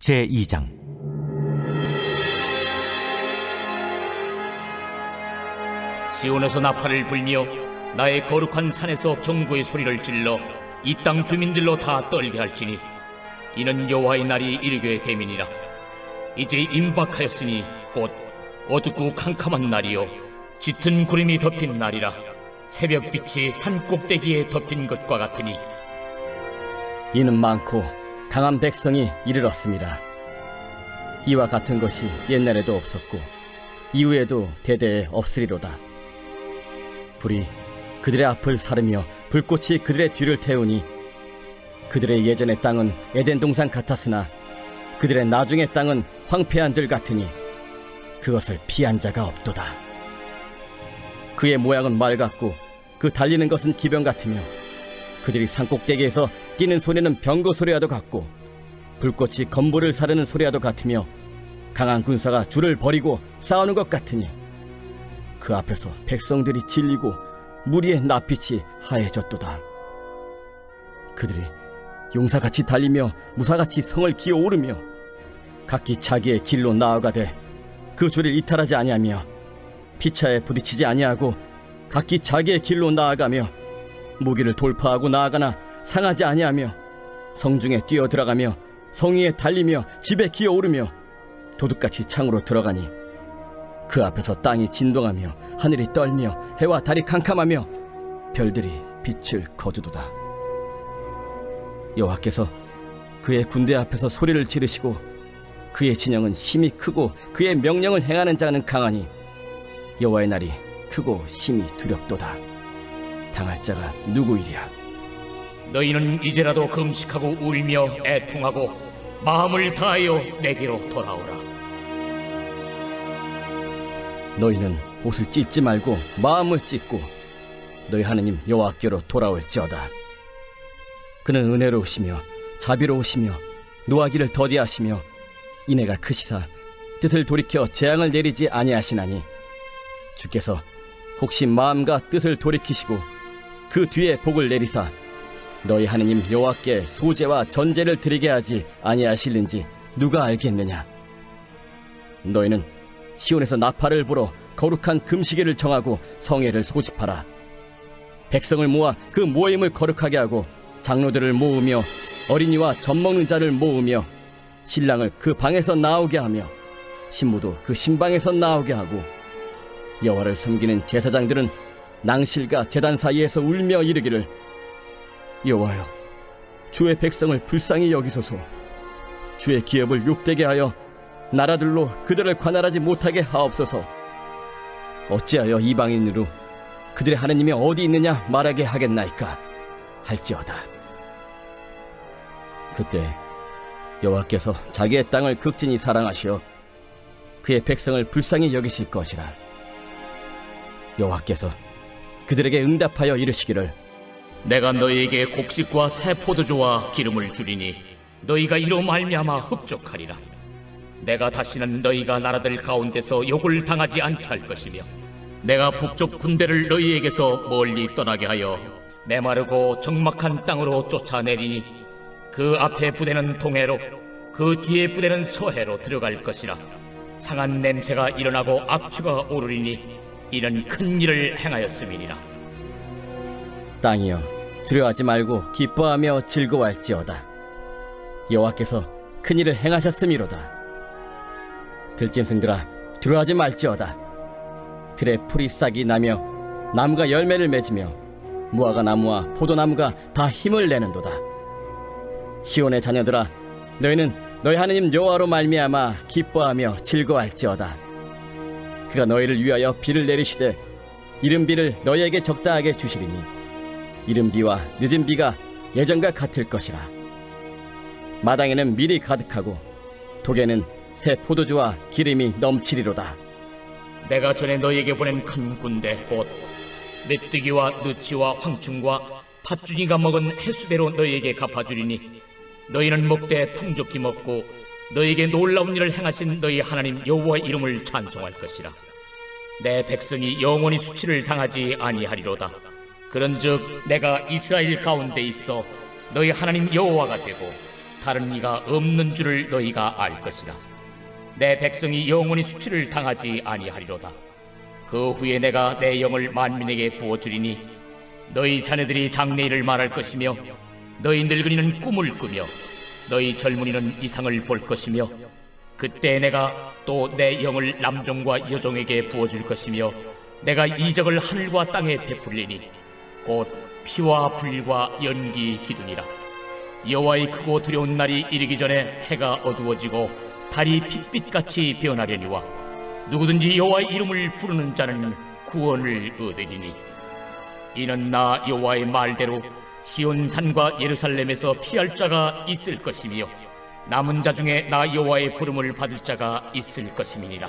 제2장. 시온에서 나팔을 불며 나의 거룩한 산에서 경고의 소리를 질러 이 땅 주민들로 다 떨게 할지니 이는 여호와의 날이 이르게 됨이니라. 이제 임박하였으니 곧 어둡고 캄캄한 날이요 짙은 구름이 덮인 날이라. 새벽빛이 산 꼭대기에 덮인 것과 같으니 이는 많고 강한 백성이 이르렀습니다. 이와 같은 것이 옛날에도 없었고 이후에도 대대에 없으리로다. 불이 그들의 앞을 사르며 불꽃이 그들의 뒤를 태우니 그들의 예전의 땅은 에덴 동산 같았으나 그들의 나중의 땅은 황폐한 들 같으니 그것을 피한 자가 없도다. 그의 모양은 말 같고 그 달리는 것은 기병 같으며 그들이 산꼭대기에서 뛰는 소리는 병거 소리와도 같고 불꽃이 건물을 사르는 소리와도 같으며 강한 군사가 줄을 버리고 싸우는 것 같으니 그 앞에서 백성들이 질리고 무리의 낯빛이 하얘졌도다. 그들이 용사같이 달리며 무사같이 성을 기어오르며 각기 자기의 길로 나아가되 그 줄을 이탈하지 아니하며 피차에 부딪히지 아니하고 각기 자기의 길로 나아가며 무기를 돌파하고 나아가나 상하지 아니하며 성중에 뛰어들어가며 성 위에 달리며 집에 기어오르며 도둑같이 창으로 들어가니 그 앞에서 땅이 진동하며 하늘이 떨며 해와 달이 캄캄하며 별들이 빛을 거두도다. 여호와께서 그의 군대 앞에서 소리를 지르시고 그의 진영은 심히 크고 그의 명령을 행하는 자는 강하니 여호와의 날이 크고 심히 두렵도다. 당할 자가 누구이랴? 너희는 이제라도 금식하고 울며 애통하고 마음을 다하여 내게로 돌아오라. 너희는 옷을 찢지 말고 마음을 찢고 너희 하나님 여호와께로 돌아올지어다. 그는 은혜로우시며 자비로우시며 노하기를 더디하시며 인애가 크시사 뜻을 돌이켜 재앙을 내리지 아니하시나니 주께서 혹시 마음과 뜻을 돌이키시고 그 뒤에 복을 내리사 너희 하나님 여호와께 소제와 전제를 드리게 하지 아니하실는지 누가 알겠느냐? 너희는 시온에서 나팔을 불어 거룩한 금시계를 정하고 성회를 소집하라. 백성을 모아 그 모임을 거룩하게 하고 장로들을 모으며 어린이와 젖먹는 자를 모으며 신랑을 그 방에서 나오게 하며 신부도 그 신방에서 나오게 하고 여호와를 섬기는 제사장들은 낭실과 제단 사이에서 울며 이르기를 여호와여 주의 백성을 불쌍히 여기소서. 주의 기업을 욕되게 하여 나라들로 그들을 관할하지 못하게 하옵소서. 어찌하여 이방인으로 그들의 하나님이 어디 있느냐 말하게 하겠나이까 할지어다. 그때 여호와께서 자기의 땅을 극진히 사랑하시어 그의 백성을 불쌍히 여기실 것이라. 여호와께서 그들에게 응답하여 이르시기를 내가 너희에게 곡식과 새 포도주와 기름을 주리니 너희가 이로 말미암아 흡족하리라. 내가 다시는 너희가 나라들 가운데서 욕을 당하지 않게 할 것이며 내가 북쪽 군대를 너희에게서 멀리 떠나게 하여 메마르고 적막한 땅으로 쫓아내리니 그 앞에 부대는 동해로 그 뒤에 부대는 서해로 들어갈 것이라. 상한 냄새가 일어나고 악취가 오르리니 이는 큰 일을 행하였음이니라. 땅이여 두려워하지 말고 기뻐하며 즐거워할지어다. 여호와께서 큰 일을 행하셨음이로다. 들짐승들아 두려워하지 말지어다. 들에 풀이 싹이 나며 나무가 열매를 맺으며 무화과 나무와 포도나무가 다 힘을 내는도다. 시온의 자녀들아 너희는 너희 하나님 여호와로 말미암아 기뻐하며 즐거워할지어다. 그가 너희를 위하여 비를 내리시되 이른 비를 너희에게 적당하게 주시리니 이른 비와 늦은 비가 예전과 같을 것이라. 마당에는 밀이 가득하고 독에는 새 포도주와 기름이 넘치리로다. 내가 전에 너희에게 보낸 큰 군대 곧 메뚜기와 느치와 황충과 팥주니가 먹은 횟수대로 너희에게 갚아주리니 너희는 먹되 풍족히 먹고 너희에게 놀라운 일을 행하신 너희 하나님 여호와의 이름을 찬송할 것이라. 내 백성이 영원히 수치를 당하지 아니하리로다. 그런즉 내가 이스라엘 가운데 있어 너희 하나님 여호와가 되고 다른 이가 없는 줄을 너희가 알 것이다. 내 백성이 영원히 수치를 당하지 아니하리로다. 그 후에 내가 내 영을 만민에게 부어주리니 너희 자녀들이 장래일을 말할 것이며 너희 늙은이는 꿈을 꾸며 너희 젊은이는 이상을 볼 것이며 그때 내가 또 내 영을 남종과 여종에게 부어줄 것이며 내가 이적을 하늘과 땅에 베풀리니 곧 피와 불과 연기 기둥이라. 여호와의 크고 두려운 날이 이르기 전에 해가 어두워지고 달이 핏빛같이 변하려니와 누구든지 여호와의 이름을 부르는 자는 구원을 얻으리니 이는 나 여호와의 말대로 시온 산과 예루살렘에서 피할 자가 있을 것이며 남은 자 중에 나 여호와의 부름을 받을 자가 있을 것임이니라.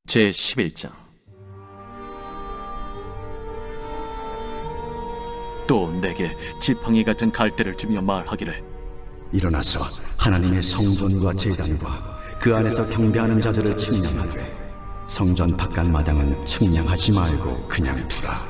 제11장. 또 내게 지팡이 같은 갈대를 주며 말하기를, 일어나서 하나님의 성전과 제단과 그 안에서 경배하는 자들을 측량하되 성전 바깥 마당은 측량하지 말고 그냥 두라.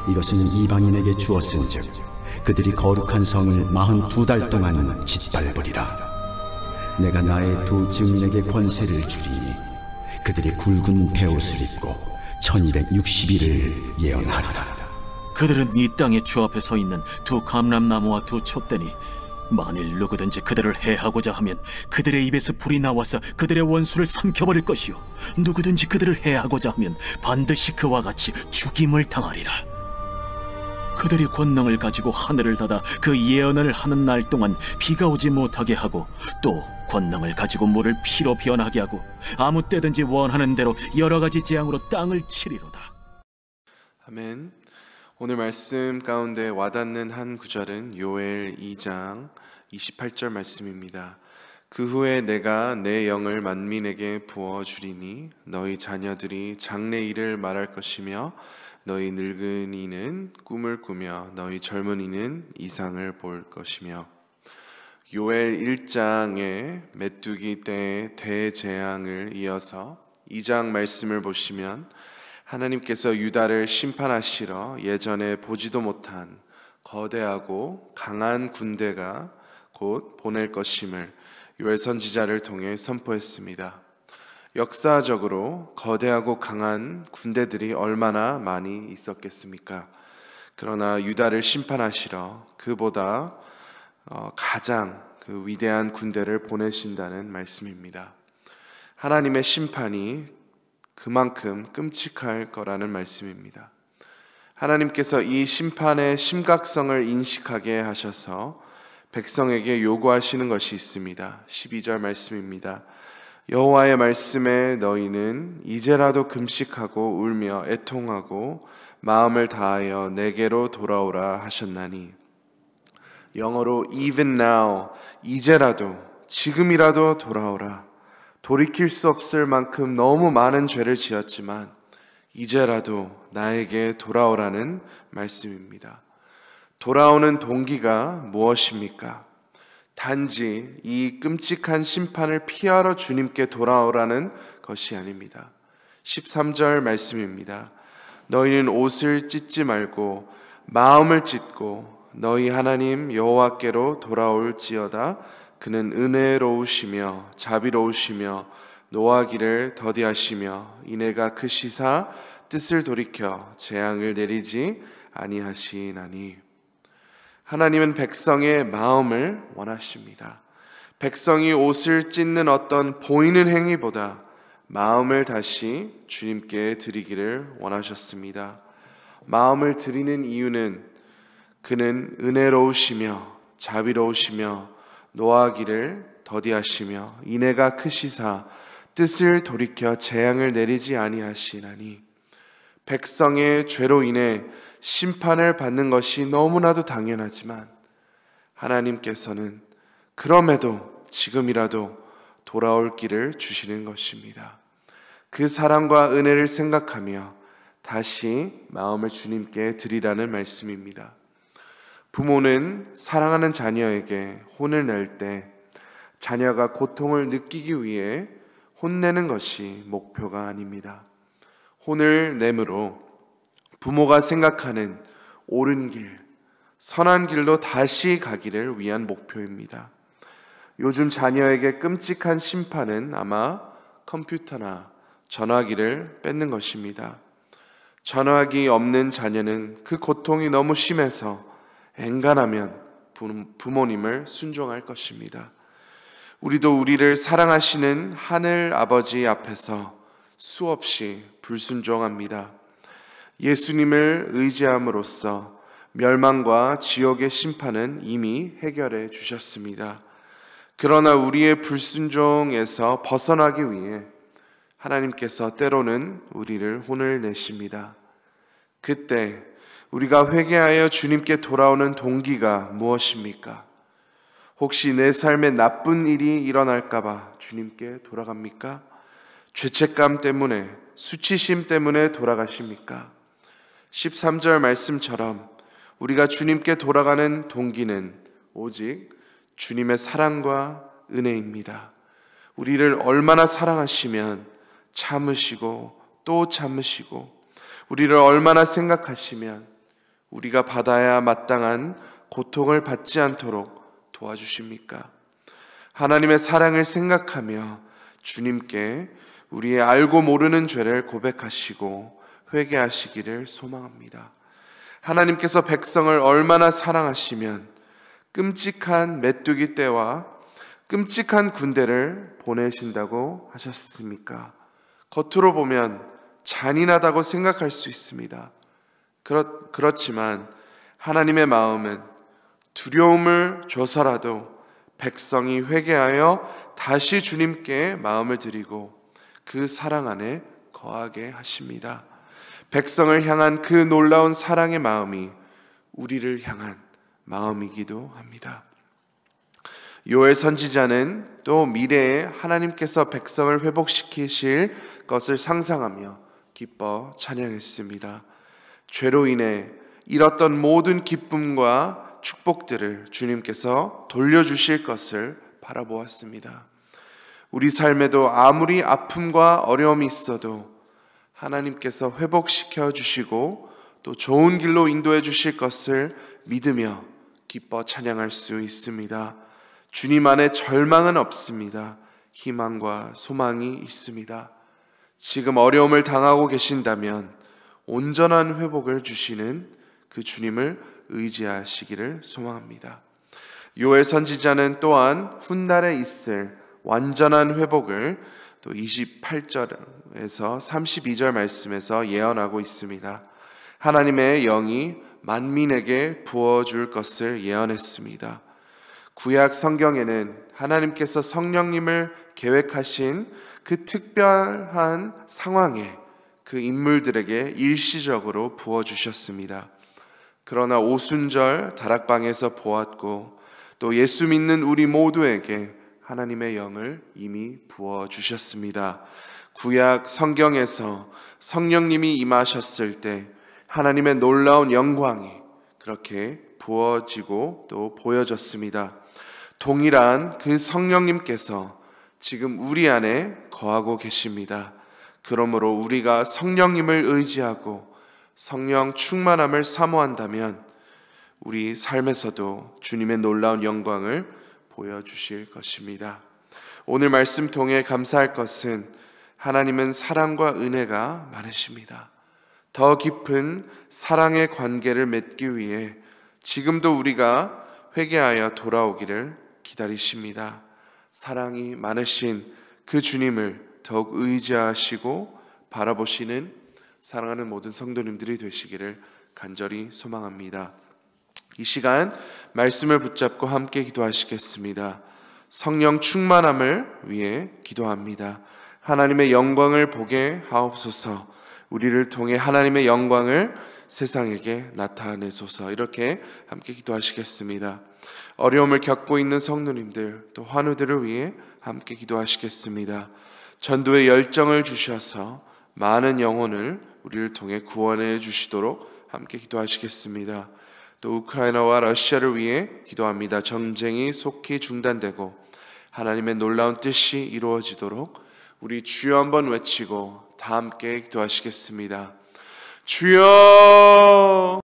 이것은 이방인에게 주었은즉 그들이 거룩한 성을 42달 동안 짓밟으리라. 내가 나의 두 증인에게 권세를 주리니 그들이 굵은 베옷을 입고 1260일을 예언하리라. 그들은 이 땅의 주 앞에 서 있는 두 감람나무와 두 촛대니 만일 누구든지 그들을 해하고자 하면 그들의 입에서 불이 나와서 그들의 원수를 삼켜버릴 것이요 누구든지 그들을 해하고자 하면 반드시 그와 같이 죽임을 당하리라. 그들이 권능을 가지고 하늘을 닫아 그 예언을 하는 날 동안 비가 오지 못하게 하고 또 권능을 가지고 물을 피로 변하게 하고 아무 때든지 원하는 대로 여러 가지 재앙으로 땅을 치리로다. 아멘. 오늘 말씀 가운데 와닿는 한 구절은 요엘 2장 28절 말씀입니다. 그 후에 내가 내 영을 만민에게 부어주리니 너희 자녀들이 장래일을 말할 것이며 너희 늙은이는 꿈을 꾸며 너희 젊은이는 이상을 볼 것이며. 요엘 1장의 메뚜기 때의 대재앙을 이어서 2장 말씀을 보시면 하나님께서 유다를 심판하시러 예전에 보지도 못한 거대하고 강한 군대가 곧 보낼 것임을 요엘 선지자를 통해 선포했습니다. 역사적으로 거대하고 강한 군대들이 얼마나 많이 있었겠습니까? 그러나 유다를 심판하시러 그보다 가장 그 위대한 군대를 보내신다는 말씀입니다. 하나님의 심판이 그만큼 끔찍할 거라는 말씀입니다. 하나님께서 이 심판의 심각성을 인식하게 하셔서 백성에게 요구하시는 것이 있습니다. 12절 말씀입니다. 여호와의 말씀에 너희는 이제라도 금식하고 울며 애통하고 마음을 다하여 내게로 돌아오라 하셨나니. 영어로 even now, 이제라도, 지금이라도 돌아오라. 돌이킬 수 없을 만큼 너무 많은 죄를 지었지만 이제라도 나에게 돌아오라는 말씀입니다. 돌아오는 동기가 무엇입니까? 단지 이 끔찍한 심판을 피하러 주님께 돌아오라는 것이 아닙니다. 13절 말씀입니다. 너희는 옷을 찢지 말고 마음을 찢고 너희 하나님 여호와께로 돌아올지어다. 그는 은혜로우시며 자비로우시며 노하기를 더디하시며 이내가 크시사 뜻을 돌이켜 재앙을 내리지 아니하시나니. 하나님은 백성의 마음을 원하십니다. 백성이 옷을 찢는 어떤 보이는 행위보다 마음을 다시 주님께 드리기를 원하셨습니다. 마음을 드리는 이유는 그는 은혜로우시며 자비로우시며 노하기를 더디하시며 이내가 크시사 뜻을 돌이켜 재앙을 내리지 아니하시나니. 백성의 죄로 인해 심판을 받는 것이 너무나도 당연하지만 하나님께서는 그럼에도 지금이라도 돌아올 길을 주시는 것입니다. 그 사랑과 은혜를 생각하며 다시 마음을 주님께 드리라는 말씀입니다. 부모는 사랑하는 자녀에게 혼을 낼 때 자녀가 고통을 느끼기 위해 혼내는 것이 목표가 아닙니다. 혼을 내므로 부모가 생각하는 옳은 길, 선한 길로 다시 가기를 위한 목표입니다. 요즘 자녀에게 끔찍한 심판은 아마 컴퓨터나 전화기를 뺏는 것입니다. 전화기 없는 자녀는 그 고통이 너무 심해서 엔간하면 부모님을 순종할 것입니다. 우리도 우리를 사랑하시는 하늘 아버지 앞에서 수없이 불순종합니다. 예수님을 의지함으로써 멸망과 지옥의 심판은 이미 해결해 주셨습니다. 그러나 우리의 불순종에서 벗어나기 위해 하나님께서 때로는 우리를 혼을 내십니다. 그때 우리가 회개하여 주님께 돌아오는 동기가 무엇입니까? 혹시 내 삶에 나쁜 일이 일어날까봐 주님께 돌아갑니까? 죄책감 때문에, 수치심 때문에 돌아가십니까? 13절 말씀처럼 우리가 주님께 돌아가는 동기는 오직 주님의 사랑과 은혜입니다. 우리를 얼마나 사랑하시면 참으시고 또 참으시고, 우리를 얼마나 생각하시면 우리가 받아야 마땅한 고통을 받지 않도록 도와주십니까? 하나님의 사랑을 생각하며 주님께 우리의 알고 모르는 죄를 고백하시고 회개하시기를 소망합니다. 하나님께서 백성을 얼마나 사랑하시면 끔찍한 메뚜기 떼와 끔찍한 군대를 보내신다고 하셨습니까? 겉으로 보면 잔인하다고 생각할 수 있습니다. 그렇지만 하나님의 마음은 두려움을 줘서라도 백성이 회개하여 다시 주님께 마음을 드리고 그 사랑 안에 거하게 하십니다. 백성을 향한 그 놀라운 사랑의 마음이 우리를 향한 마음이기도 합니다. 요엘 선지자는 또 미래에 하나님께서 백성을 회복시키실 것을 상상하며 기뻐 찬양했습니다. 죄로 인해 잃었던 모든 기쁨과 축복들을 주님께서 돌려주실 것을 바라보았습니다. 우리 삶에도 아무리 아픔과 어려움이 있어도 하나님께서 회복시켜 주시고 또 좋은 길로 인도해 주실 것을 믿으며 기뻐 찬양할 수 있습니다. 주님 안에 절망은 없습니다. 희망과 소망이 있습니다. 지금 어려움을 당하고 계신다면 온전한 회복을 주시는 그 주님을 의지하시기를 소망합니다. 요엘 선지자는 또한 훗날에 있을 완전한 회복을 또 28절에서 32절 말씀에서 예언하고 있습니다. 하나님의 영이 만민에게 부어줄 것을 예언했습니다. 구약 성경에는 하나님께서 성령님을 계획하신 그 특별한 상황에 그 인물들에게 일시적으로 부어주셨습니다. 그러나 오순절 다락방에서 보았고 또 예수 믿는 우리 모두에게 하나님의 영을 이미 부어주셨습니다. 구약 성경에서 성령님이 임하셨을 때 하나님의 놀라운 영광이 그렇게 부어지고 또 보여졌습니다. 동일한 그 성령님께서 지금 우리 안에 거하고 계십니다. 그러므로 우리가 성령님을 의지하고 성령 충만함을 사모한다면 우리 삶에서도 주님의 놀라운 영광을 보여주실 것입니다. 오늘 말씀 통해 감사할 것은 하나님은 사랑과 은혜가 많으십니다. 더 깊은 사랑의 관계를 맺기 위해 지금도 우리가 회개하여 돌아오기를 기다리십니다. 사랑이 많으신 그 주님을 더욱 의지하시고 바라보시는 사랑하는 모든 성도님들이 되시기를 간절히 소망합니다. 이 시간 말씀을 붙잡고 함께 기도하시겠습니다. 성령 충만함을 위해 기도합니다. 하나님의 영광을 보게 하옵소서. 우리를 통해 하나님의 영광을 세상에게 나타내소서. 이렇게 함께 기도하시겠습니다. 어려움을 겪고 있는 성도님들 또 환우들을 위해 함께 기도하시겠습니다. 전도의 열정을 주셔서 많은 영혼을 우리를 통해 구원해 주시도록 함께 기도하시겠습니다. 또 우크라이나와 러시아를 위해 기도합니다. 전쟁이 속히 중단되고 하나님의 놀라운 뜻이 이루어지도록 우리 주여 한번 외치고 다 함께 기도하시겠습니다. 주여